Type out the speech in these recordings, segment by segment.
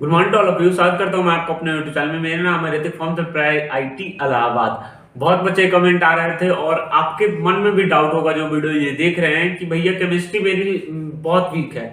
Good morning to all of you. स्वागत करता हूं मैं आपको अपने यूट्यूब चैनल में। मेरा नाम है ऋतिक फ्रॉम आईटी इलाहाबाद। बहुत बच्चे कमेंट आ रहे थे और आपके मन में भी डाउट होगा जो वीडियो ये देख रहे हैं कि भैया केमिस्ट्री मेरी बहुत वीक है,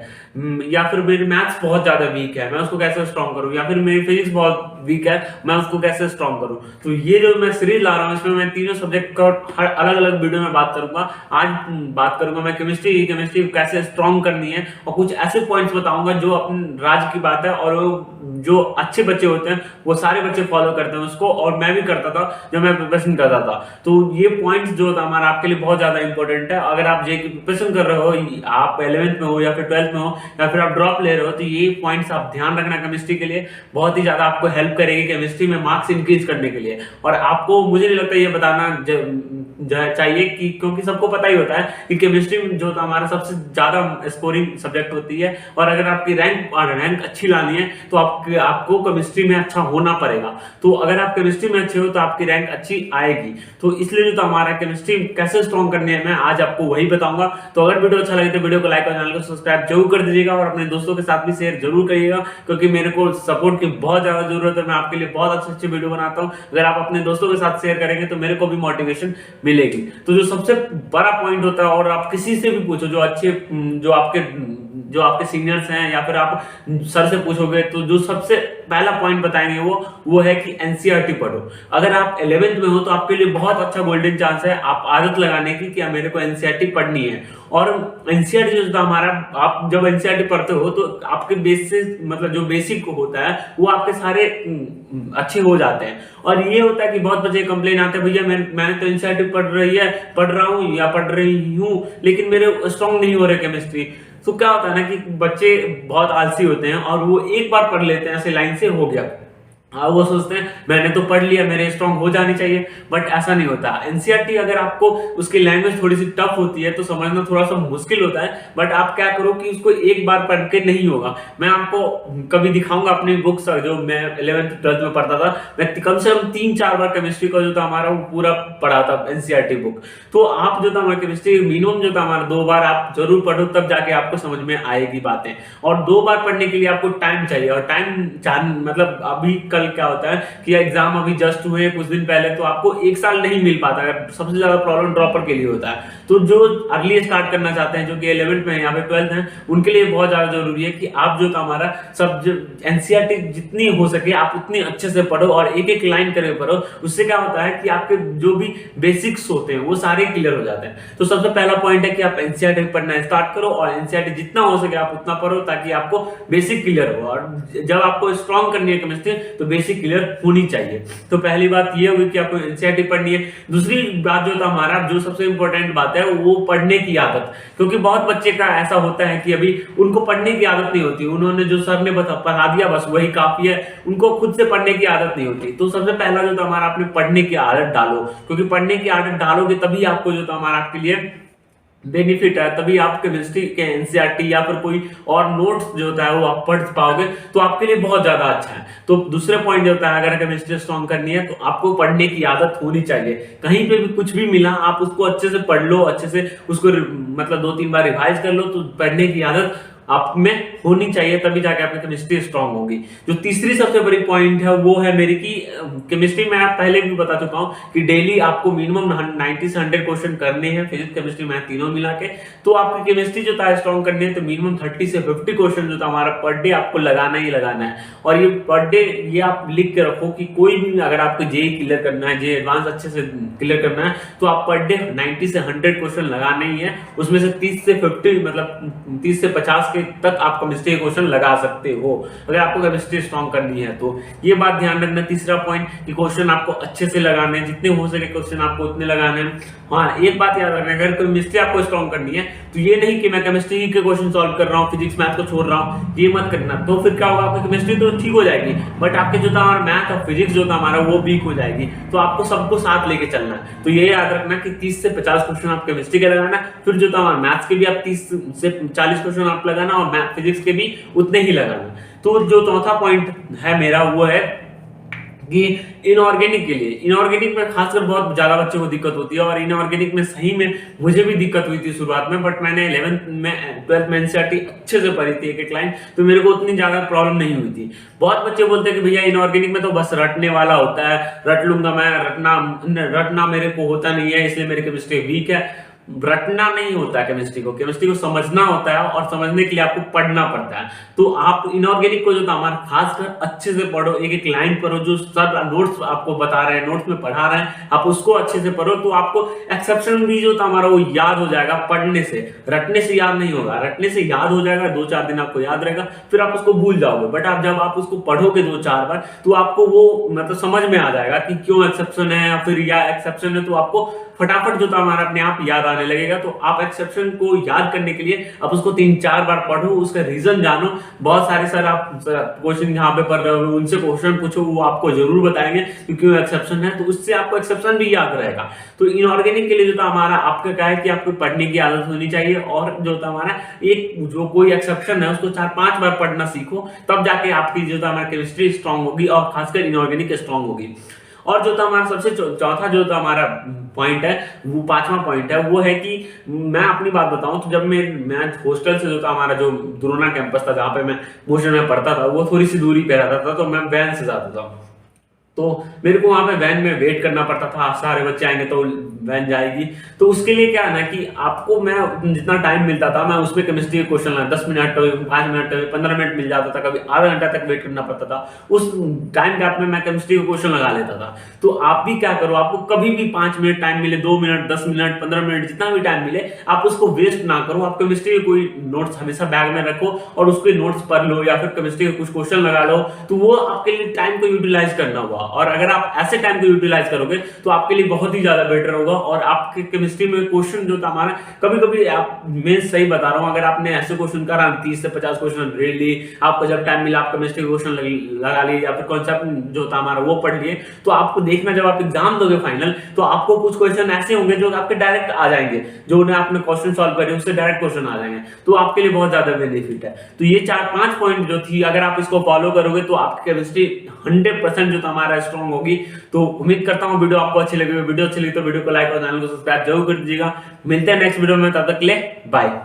या फिर मेरी मैथ्स बहुत ज्यादा वीक है, मैं उसको कैसे स्ट्रॉन्ग करूं, या फिर मेरी फिजिक्स बहुत वीक है, मैं उसको कैसे स्ट्रॉन्ग करूं। तो ये जो मैं सीरीज ला रहा हूं इसमें मैं तीनों सब्जेक्ट का हर अलग अलग वीडियो में बात करूंगा। आज बात करूंगा मैं केमिस्ट्री कैसे स्ट्रॉन्ग करनी है और कुछ ऐसे पॉइंट्स बताऊंगा जो अपने राज्य की बात है और जो अच्छे बच्चे होते हैं वो सारे बच्चे फॉलो करते हैं उसको, और मैं भी करता था जब मैं प्रिपरेशन करता था। तो ये पॉइंट्स जो होता है हमारा आपके लिए बहुत ज्यादा इंपॉर्टेंट है। अगर आप जे की प्रिपरेशन कर रहे हो, आप 11th में हो या फिर 12th में हो या फिर आप ड्रॉप ले रहे हो, तो ये पॉइंट्स आप ध्यान रखना केमिस्ट्री के लिए बहुत ही ज्यादा आपको हेल्प करेगी केमिस्ट्री में मार्क्स इंक्रीज करने के लिए। और आपको मुझे नहीं लगता ये बताना चाहिए कि क्योंकि सबको पता ही होता है कि केमिस्ट्री जो हमारा सबसे ज्यादा स्कोरिंग सब्जेक्ट होती है, और अगर आपकी रैंक अच्छी लानी है तो आपको केमिस्ट्री में अच्छा होना पड़ेगा। तो अगर आप केमिस्ट्री में अच्छे हो तो आपकी रैंक अच्छी आएगी। तो इसलिए जो हमारा केमिस्ट्री कैसे स्ट्रॉन्ग करनी है मैं आज आपको वही बताऊंगा। तो अगर वीडियो अच्छा लगे तो वीडियो को लाइक और चैनल को सब्सक्राइब जरूर कर दीजिएगा और अपने दोस्तों के साथ भी शेयर जरूर करिएगा, क्योंकि मेरे को सपोर्ट की बहुत ज्यादा जरूरत है। मैं आपके लिए बहुत अच्छे अच्छे वीडियो बनाता हूँ। अगर आप अपने दोस्तों के साथ शेयर करेंगे तो मेरे को भी मोटिवेशन मिलेगी। तो जो सबसे बड़ा पॉइंट होता है, और आप किसी से भी पूछो जो आपके सीनियर्स हैं या फिर आप सर से पूछोगे, तो जो सबसे पहला पॉइंट बताएंगे वो है कि एनसीईआरटी पढ़ो। अगर आप 11th में हो तो आपके लिए बहुत अच्छा गोल्डन चांस है आप आदत लगाने की कि मेरे को एनसीईआरटी पढ़नी है। और एनसीईआरटी जो हमारा, आप जब एनसीईआरटी पढ़ते हो तो आपके बेसिस मतलब जो बेसिक होता है वो आपके सारे अच्छे हो जाते हैं। और ये होता है कि बहुत बच्चे कंप्लेन आते हैं, भैया मैंने तो एनसीईआरटी पढ़ रहा हूँ या पढ़ रही हूँ लेकिन मेरे स्ट्रॉन्ग नहीं हो रहे केमिस्ट्री। तो क्या होता है ना कि बच्चे बहुत आलसी होते हैं और वो एक बार पढ़ लेते हैं ऐसे लाइन से हो गया, वो सोचते हैं मैंने तो पढ़ लिया मेरे स्ट्रॉन्ग हो जानी चाहिए, बट ऐसा नहीं होता। एनसीईआरटी अगर आपको उसकी लैंग्वेज थोड़ी सी टफ होती है तो समझना थोड़ा सा मुश्किल होता है, बट आप क्या करो कि उसको एक बार पढ़ के नहीं होगा। मैं आपको कभी दिखाऊंगा अपनी बुक्स जो मैं 11th 12th में पढ़ता था, मैं कम से कम 3-4 बार केमिस्ट्री का जो था हमारा वो पूरा पढ़ा था एनसीईआरटी बुक। तो आप जो था हमारा केमिस्ट्री मिनिमम जो था हमारा 2 बार आप जरूर पढ़ो, तब जाके आपको समझ में आएगी बातें। और 2 बार पढ़ने के लिए आपको टाइम चाहिए, और टाइम मतलब अभी क्या होता है कि एग्जाम अभी जस्ट हुए कुछ दिन पहले, तो आपको 1 साल नहीं मिल पाता है। सबसे ज्यादा प्रॉब्लम ड्रॉपर के लिए होता है। तो जो अर्ली स्टार्ट करना चाहते हैं, जो कि 11th में या फिर 12th है, उनके लिए बहुत ज्यादा जरूरी है कि आप जो हमारा सब एनसीईआरटी जितनी हो सके आप उतनी अच्छे से पढ़ो और एक एक लाइन करके पढ़ो। उससे क्या होता है कि आपके जो भी बेसिक्स होते हैं वो सारे क्लियर हो जाते हैं। तो सबसे पहला पॉइंट है कि आप एनसीईआरटी पढ़ना स्टार्ट करो और एनसीईआरटी जितना हो सके आप उतना पढ़ो ताकि आपको बेसिक क्लियर हो। और जब आपको स्ट्रॉन्ग करनी है केमिस्ट्री तो बेसिक क्लियर होनी चाहिए। तो पहली बात ये हुई कि आपको एनसीईआरटी पढ़नी है। दूसरी बात जो था हमारा जो सबसे इंपॉर्टेंट बात है वो पढ़ने की आदत, क्योंकि बहुत बच्चे का ऐसा होता है कि अभी उनको पढ़ने की आदत नहीं होती, उन्होंने जो सर ने पढ़ा दिया बस वही काफी है, उनको खुद से पढ़ने की आदत नहीं होती। तो सबसे पहला जो था हमारा आपने पढ़ने की आदत डालो, क्योंकि पढ़ने की आदत डालोगे तभी आपको जो था हमारा आपके लिए बेनिफिट है, तभी आप केमिस्ट्री के एनसीईआरटी या फिर कोई और नोट्स जो होता है वो आप पढ़ पाओगे, तो आपके लिए बहुत ज्यादा अच्छा है। तो दूसरे पॉइंट जो होता है अगर केमिस्ट्री स्ट्रॉन्ग करनी है तो आपको पढ़ने की आदत होनी चाहिए। कहीं पे भी कुछ भी मिला आप उसको अच्छे से पढ़ लो, अच्छे से उसको मतलब 2-3 बार रिवाइज कर लो, तो पढ़ने की आदत आप में होनी चाहिए, तभी जाके आपकी केमिस्ट्री स्ट्रांग होगी। जो तीसरी सबसे बड़ी पॉइंट है वो है मेरी की केमिस्ट्री में आप पहले भी बता चुका हूं कि डेली आपको मिनिमम 90 से 100 क्वेश्चन करने हैं, फिजिक्स केमिस्ट्री मैथ तीनों मिला के। तो आपकी केमिस्ट्री जो था स्ट्रांग करनी है तो मिनिमम 30 से 50 क्वेश्चन जो था हमारा पर डे आपको लगाना ही लगाना है। और ये पर डे ये आप लिख के रखो कि कोई भी अगर आपको जेई क्लियर करना है, जेई एडवांस अच्छे से क्लियर करना है, तो आप पर डे 90 से 100 क्वेश्चन लगाने ही है। उसमें से 30 से 50 मतलब 30 से 50 तक आप केमिस्ट्री क्वेश्चन लगा सकते हो अगर आपको केमिस्ट्री स्ट्रॉन्ग करनी है। तो ये बात ध्यान रखना। तीसरा पॉइंट कि क्वेश्चन आपको अच्छे से लगाने हैं, जितने हो सके क्वेश्चन आपको उतने लगाने हैं। हाँ, एक बात याद रखना, अगर केमिस्ट्री आपको स्ट्रॉन्ग करनी है तो ये नहीं कि मैं केमिस्ट्री के क्वेश्चन सॉल्व कर रहा हूँ, फिजिक्स मैथ को छोड़ रहा हूँ, ये मत करना। तो फिर क्या होगा, आपकी केमिस्ट्री तो ठीक हो जाएगी बट आपके जो था हमारा मैथ और फिजिक्स जो था हमारा वो वीक हो जाएगी। तो आपको सबको साथ लेके चलना है। तो ये याद रखना कि 30 से 50 क्वेश्चन आप केमिस्ट्री के लगाना, फिर जो था हमारा मैथ्स के भी आप 30 से 40 क्वेश्चन आप लगाना और फिजिक्स के भी उतने ही लगाना। तो जो चौथा पॉइंट है मेरा वो है कि इनऑर्गेनिक के लिए, इनऑर्गेनिक में खासकर बहुत ज्यादा बच्चों को दिक्कत होती है, और इनऑर्गेनिक में सही में मुझे भी दिक्कत हुई थी शुरुआत में, बट मैंने 11th में 12th में एनसीईआरटी अच्छे से पढ़ी थी एक लाइन, तो मेरे को उतनी ज्यादा प्रॉब्लम नहीं हुई थी। बहुत बच्चे बोलते हैं कि भैया इनऑर्गेनिक में तो बस रटने वाला होता है, रट लूंगा मैं, रटना मेरे को होता नहीं है, इसलिए मेरी केमिस्ट्री वीक है। रटना नहीं होता है केमिस्ट्री को समझना होता है, और समझने के लिए आपको पढ़ना पड़ता है। तो आप इनऑर्गेनिक को जो था हमारा खासकर अच्छे से पढ़ो, एक एक लाइन पढ़ो, जो सर नोट्स आपको बता रहे हैं, नोट्स में पढ़ा रहे हैं, आप उसको अच्छे से पढ़ो, तो आपको एक्सेप्शन भी जो था हमारा वो याद हो जाएगा पढ़ने से। रटने से याद नहीं होगा, रटने से याद हो जाएगा, 2-4 दिन आपको याद रहेगा, फिर आप उसको भूल जाओगे। बट आप जब आप उसको पढ़ोगे 2-4 बार, तो आपको वो मतलब समझ में आ जाएगा कि क्यों एक्सेप्शन है, या फिर या एक्सेप्शन है, तो आपको फटाफट जो था हमारा अपने आप याद आने लगेगा। तो आप एक्सेप्शन को याद करने के लिए आप उसको 3-4 बार पढ़ो, उसका रीजन जानो। बहुत सारे सर आप क्वेश्चन यहाँ पे पढ़ रहे हो, उनसे क्वेश्चन पूछो, वो आपको जरूर बताएंगे कि क्यों एक्सेप्शन है, तो उससे आपको एक्सेप्शन भी याद रहेगा। तो इनऑर्गेनिक के लिए जो था हमारा आपका क्या है कि आपको पढ़ने की आदत होनी चाहिए, और जो था हमारा एक जो कोई एक्सेप्शन है उसको 4-5 बार पढ़ना सीखो, तब जाके आपकी जो था हमारा केमिस्ट्री स्ट्रांग होगी, और खासकर इनऑर्गेनिक स्ट्रांग होगी। और जो था हमारा सबसे चौथा जो था हमारा पॉइंट है, वो 5वां पॉइंट है, वो है कि मैं अपनी बात बताऊं तो जब मैं हॉस्टल से जो था हमारा जो दुरोना कैंपस था, जहां पे मैं मोशन में पढ़ता था, वो थोड़ी सी दूरी पे रहता था, तो मैं वैन से जाता था। तो मेरे को वहां पे वैन में वेट करना पड़ता था, सारे बच्चे आएंगे तो वैन जाएगी। तो उसके लिए क्या है ना कि आपको मैं जितना टाइम मिलता था, मैं उसमें केमिस्ट्री के क्वेश्चन लगा, 10 मिनट, कभी 5 मिनट, कभी 15 मिनट मिल जाता था, कभी आधा घंटा तक वेट करना पड़ता था। उस टाइम गैप में मैं केमिस्ट्री के क्वेश्चन लगा लेता था। तो आप भी क्या करो, आपको कभी भी 5 मिनट टाइम मिले, 2 मिनट, 10 मिनट, 15 मिनट, जितना भी टाइम मिले, आप उसको वेस्ट ना करो। आप केमिस्ट्री के कोई नोट्स हमेशा बैग में रखो, और उसके नोट्स पढ़ लो, या फिर केमिस्ट्री के कुछ क्वेश्चन लगा लो, तो वो आपके लिए टाइम को यूटिलाइज करना होगा। और अगर आप ऐसे टाइम को यूटिलाइज करोगे तो आपके लिए बहुत ही ज्यादा बेटर होगा। और आपके केमिस्ट्री में क्वेश्चन जो था हमारा, कभी कभी आप, मैं सही बता रहा हूं, अगर आपने ऐसे क्वेश्चन करा 30 से 50 क्वेश्चन रेड लिए, आपको जब टाइम मिला आप केमिस्ट्री क्वेश्चन लगा लिए, या फिर कॉन्सेप्ट जो था हमारा वो पढ़ लिए, तो आपको देखना जब आप एग्जाम दोगे फाइनल, तो आपको कुछ क्वेश्चन ऐसे होंगे जो आपके डायरेक्ट आ जाएंगे, जो उन्हें आपने क्वेश्चन सॉल्व करे उससे डायरेक्ट क्वेश्चन आ जाएंगे, तो आपके लिए बहुत ज्यादा बेनिफिट है। तो ये 4-5 पॉइंट जो थी, अगर आप इसको फॉलो करोगे तो आपकी केमिस्ट्री 100% जो था हमारा स्ट्रॉन्ग होगी। तो उम्मीद करता हूं वीडियो आपको अच्छी लगी। वीडियो अच्छी लगी तो वीडियो को लाइक और चैनल को सब्सक्राइब जरूर कर दीजिएगा। मिलते हैं नेक्स्ट वीडियो में, तब तक के लिए बाय।